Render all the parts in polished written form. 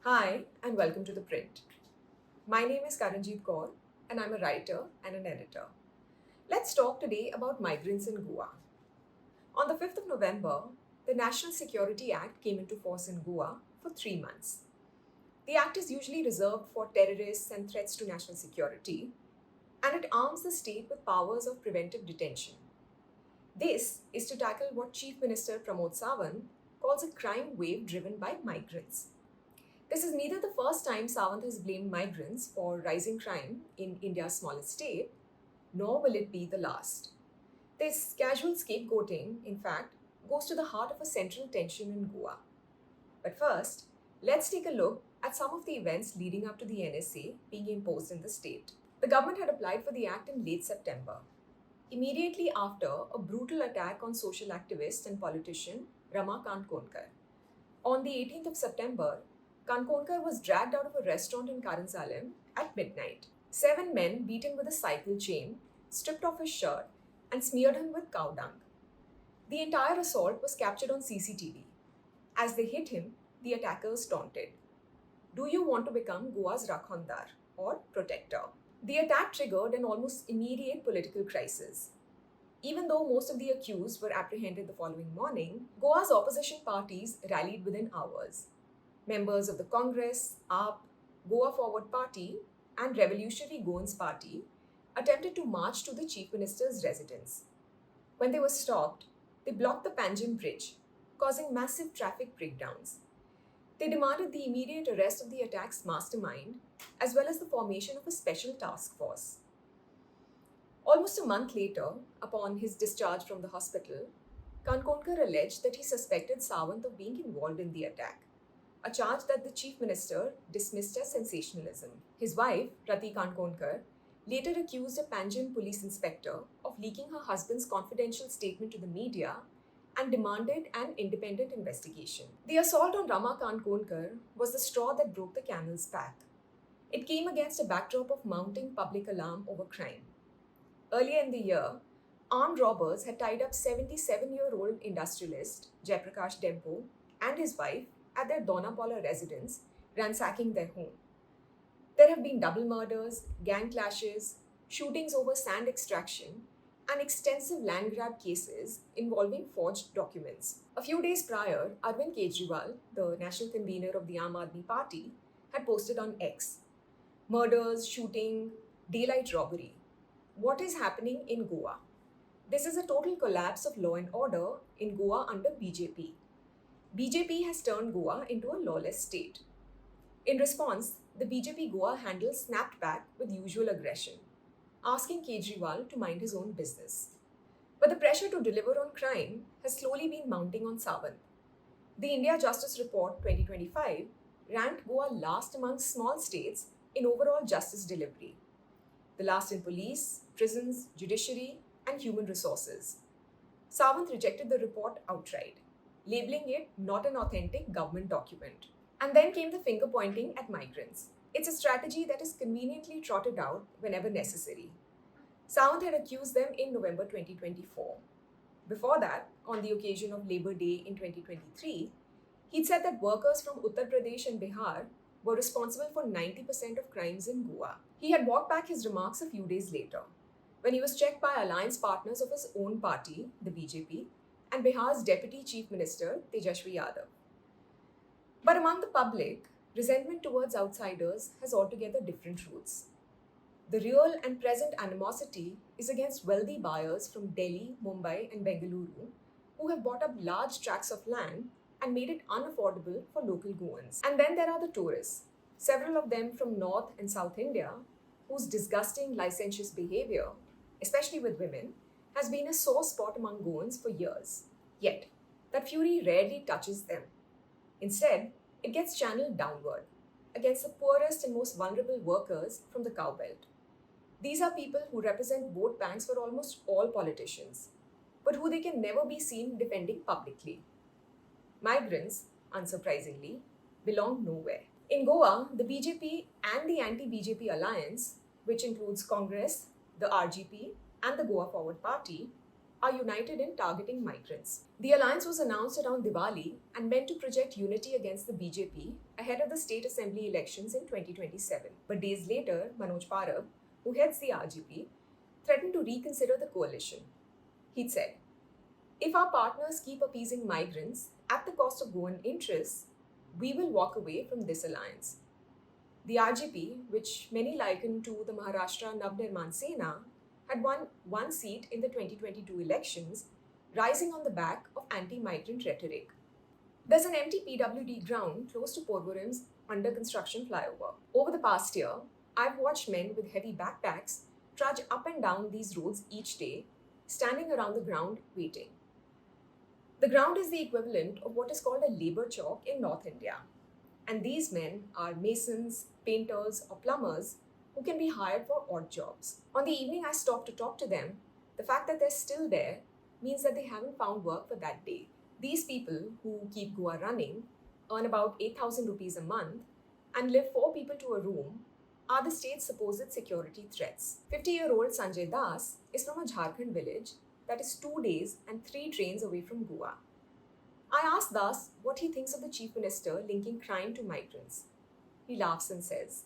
Hi, and welcome to The Print. My name is Karanjeet Kaur, and I'm a writer and an editor. Let's talk today about migrants in Goa. On the 5th of November, the National Security Act came into force in Goa for 3 months. The act is usually reserved for terrorists and threats to national security, and it arms the state with powers of preventive detention. This is to tackle what Chief Minister Pramod Sawant calls a crime wave driven by migrants. This is neither the first time Sawant has blamed migrants for rising crime in India's smallest state, nor will it be the last. This casual scapegoating, in fact, goes to the heart of a central tension in Goa. But first, let's take a look at some of the events leading up to the NSA being imposed in the state. The government had applied for the act in late September, immediately after a brutal attack on social activist and politician Rama Konkar. On the 18th of September, Kankonkar was dragged out of a restaurant in Karansalem at midnight. 7 men beat him with a cycle chain, stripped off his shirt, and smeared him with cow dung. The entire assault was captured on CCTV. As they hit him, the attackers taunted, "Do you want to become Goa's Rakhondar or protector?" The attack triggered an almost immediate political crisis. Even though most of the accused were apprehended the following morning, Goa's opposition parties rallied within hours. Members of the Congress, AAP, Goa Forward Party, and Revolutionary Goans Party attempted to march to the Chief Minister's residence. When they were stopped, they blocked the Panjim Bridge, causing massive traffic breakdowns. They demanded the immediate arrest of the attack's mastermind, as well as the formation of a special task force. Almost a month later, upon his discharge from the hospital, Kankonkar alleged that he suspected Sawant of being involved in the attack, a charge that the chief minister dismissed as sensationalism. His wife, Rati Kankonkar, later accused a Panjim police inspector of leaking her husband's confidential statement to the media and demanded an independent investigation. The assault on Rama Kankonkar was the straw that broke the camel's back. It came against a backdrop of mounting public alarm over crime. Earlier in the year, armed robbers had tied up 77-year-old industrialist Jayaprakash Dempo and his wife at their Donapaula residence, ransacking their home. There have been double murders, gang clashes, shootings over sand extraction, and extensive land grab cases involving forged documents. A few days prior, Arvind Kejriwal, the national convener of the Aam Aadmi Party, had posted on X, "Murders, shooting, daylight robbery. What is happening in Goa? This is a total collapse of law and order in Goa under BJP. BJP has turned Goa into a lawless state." In response, the BJP Goa handle snapped back with usual aggression, asking Kejriwal to mind his own business. But the pressure to deliver on crime has slowly been mounting on Sawant. The India Justice Report 2025 ranked Goa last among small states in overall justice delivery, the last in police, prisons, judiciary, and human resources. Sawant rejected the report outright, labeling it not an authentic government document. And then came the finger pointing at migrants. It's a strategy that is conveniently trotted out whenever necessary. Sawant had accused them in November 2024. Before that, on the occasion of Labour Day in 2023, he'd said that workers from Uttar Pradesh and Bihar were responsible for 90% of crimes in Goa. He had walked back his remarks a few days later, when he was checked by alliance partners of his own party, the BJP, and Bihar's Deputy Chief Minister, Tejashwi Yadav. But among the public, resentment towards outsiders has altogether different roots. The real and present animosity is against wealthy buyers from Delhi, Mumbai, and Bengaluru who have bought up large tracts of land and made it unaffordable for local Goans. And then there are the tourists, several of them from North and South India, whose disgusting licentious behavior, especially with women, has been a sore spot among Goans for years. Yet, that fury rarely touches them. Instead, it gets channeled downward, against the poorest and most vulnerable workers from the cowbelt. These are people who represent vote banks for almost all politicians, but who they can never be seen defending publicly. Migrants, unsurprisingly, belong nowhere. In Goa, the BJP and the anti-BJP alliance, which includes Congress, the RGP, and the Goa Forward Party, are united in targeting migrants. The alliance was announced around Diwali and meant to project unity against the BJP ahead of the state assembly elections in 2027. But days later, Manoj Parab, who heads the RGP, threatened to reconsider the coalition. He'd said, "If our partners keep appeasing migrants at the cost of Goan interests, we will walk away from this alliance." The RGP, which many liken to the Maharashtra Navnirman Sena, had won one seat in the 2022 elections, rising on the back of anti-migrant rhetoric. There's an empty PWD ground close to Porvorim's under construction flyover. Over the past year, I've watched men with heavy backpacks trudge up and down these roads each day, standing around the ground waiting. The ground is the equivalent of what is called a labor chowk in North India. And these men are masons, painters, or plumbers who can be hired for odd jobs. On the evening I stopped to talk to them, the fact that they're still there means that they haven't found work for that day. These people who keep Goa running earn about 8,000 rupees a month and live 4 people to a room are the state's supposed security threats. 50-year-old Sanjay Das is from a Jharkhand village that is 2 days and 3 trains away from Goa. I asked Das what he thinks of the Chief Minister linking crime to migrants. He laughs and says,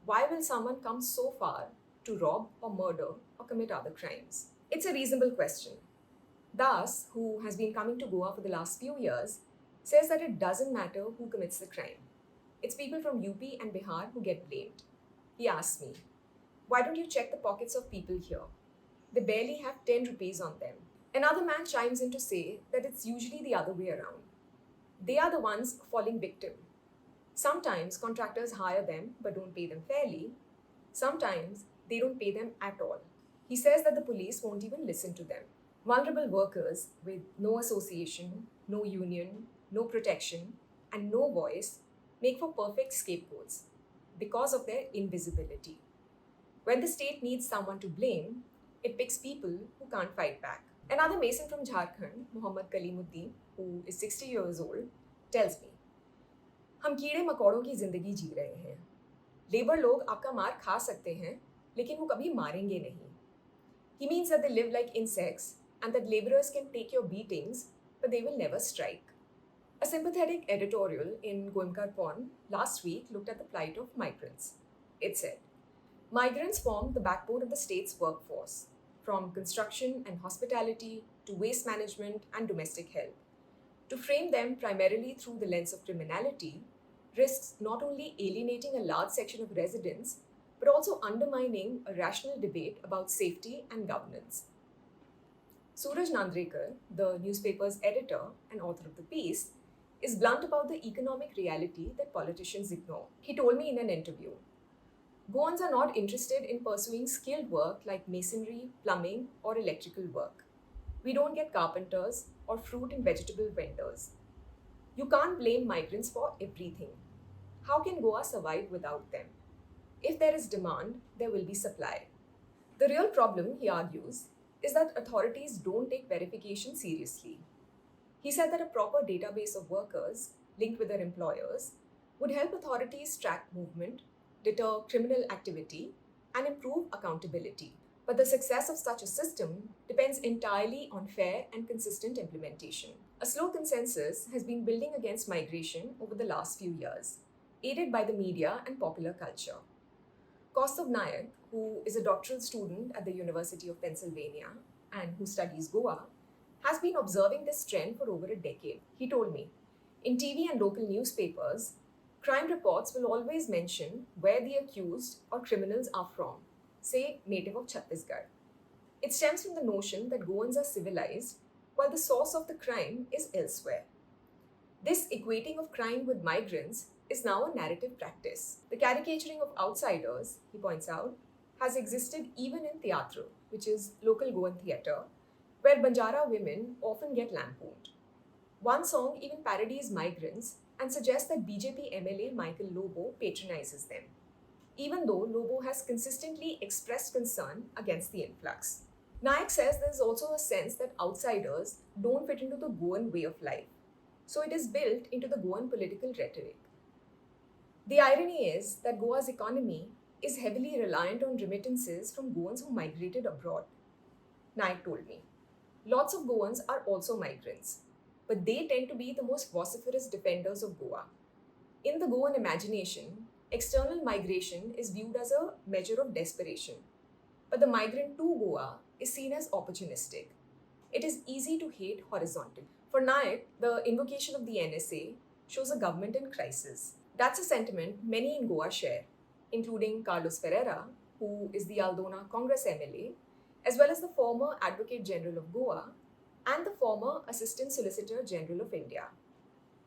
"Why will someone come so far to rob or murder or commit other crimes?" It's a reasonable question. Das, who has been coming to Goa for the last few years, says that it doesn't matter who commits the crime. It's people from UP and Bihar who get blamed. He asks me, "Why don't you check the pockets of people here? They barely have 10 rupees on them." Another man chimes in to say that it's usually the other way around. They are the ones falling victim. Sometimes contractors hire them but don't pay them fairly. Sometimes they don't pay them at all. He says that the police won't even listen to them. Vulnerable workers with no association, no union, no protection, and no voice make for perfect scapegoats because of their invisibility. When the state needs someone to blame, it picks people who can't fight back. Another mason from Jharkhand, Muhammad Kalimuddin, who is 60 years old, tells me, "हम कीड़े मकोड़ों की जिंदगी जी रहे हैं। Labour लोग आपका मार खा सकते हैं, लेकिन वो कभी मारेंगे नहीं." He means that they live like insects and that laborers can take your beatings, but they will never strike. A sympathetic editorial in Goenka Pon last week looked at the plight of migrants. It said, "Migrants form the backbone of the state's workforce, from construction and hospitality to waste management and domestic help. To frame them primarily through the lens of criminality risks not only alienating a large section of residents, but also undermining a rational debate about safety and governance." Suraj Nandrekar, the newspaper's editor and author of the piece, is blunt about the economic reality that politicians ignore. He told me in an interview, "Goans are not interested in pursuing skilled work like masonry, plumbing, or electrical work. We don't get carpenters or fruit and vegetable vendors. You can't blame migrants for everything. How can Goa survive without them? If there is demand, there will be supply." The real problem, he argues, is that authorities don't take verification seriously. He said that a proper database of workers linked with their employers would help authorities track movement, deter criminal activity, and improve accountability. But the success of such a system depends entirely on fair and consistent implementation. A slow consensus has been building against migration over the last few years, aided by the media and popular culture. Kaustav Nayak, who is a doctoral student at the University of Pennsylvania and who studies Goa, has been observing this trend for over a decade. He told me, in TV and local newspapers, crime reports will always mention where the accused or criminals are from, say native of Chhattisgarh. It stems from the notion that Goans are civilized while the source of the crime is elsewhere. This equating of crime with migrants is now a narrative practice. The caricaturing of outsiders, he points out, has existed even in theatro, which is local Goan theatre, where Banjara women often get lampooned. One song even parodies migrants and suggests that BJP MLA Michael Lobo patronizes them, even though Lobo has consistently expressed concern against the influx. Nayak says there is also a sense that outsiders don't fit into the Goan way of life, so it is built into the Goan political rhetoric. The irony is that Goa's economy is heavily reliant on remittances from Goans who migrated abroad. Nayak told me, Lots of Goans are also migrants, but they tend to be the most vociferous defenders of Goa. In the Goan imagination, external migration is viewed as a measure of desperation, but the migrant to Goa is seen as opportunistic. It is easy to hate horizontally. For Naik, the invocation of the NSA shows a government in crisis. That's a sentiment many in Goa share, including Carlos Ferreira, who is the Aldona Congress MLA, as well as the former Advocate General of Goa and the former Assistant Solicitor General of India.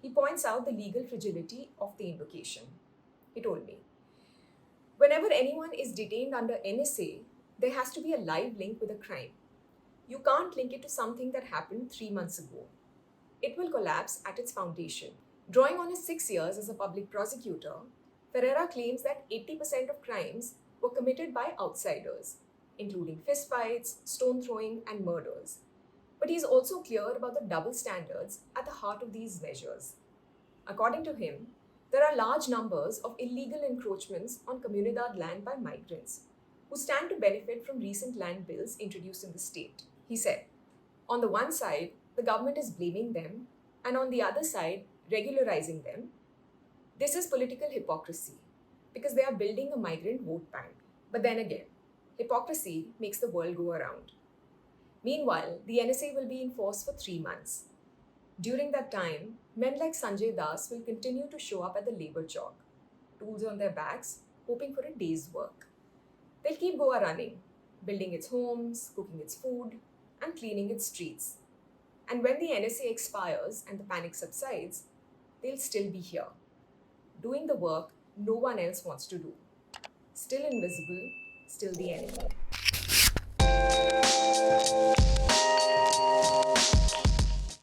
He points out the legal fragility of the invocation. He told me, whenever anyone is detained under NSA, there has to be a live link with a crime. You can't link it to something that happened 3 months ago. It will collapse at its foundation. Drawing on his 6 years as a public prosecutor, Ferreira claims that 80% of crimes were committed by outsiders, including fistfights, stone throwing, and murders. But he is also clear about the double standards at the heart of these measures. According to him, there are large numbers of illegal encroachments on Comunidad land by migrants, who stand to benefit from recent land bills introduced in the state. He said, on the one side, the government is blaming them, and on the other side, regularizing them. This is political hypocrisy because they are building a migrant vote bank. But then again, hypocrisy makes the world go around. Meanwhile, the NSA will be in force for 3 months. During that time, men like Sanjay Das will continue to show up at the labor chalk, tools on their backs, hoping for a day's work. They'll keep Goa running, building its homes, cooking its food, and cleaning its streets. And when the NSA expires and the panic subsides, they'll still be here, doing the work no one else wants to do. Still invisible, still the enemy.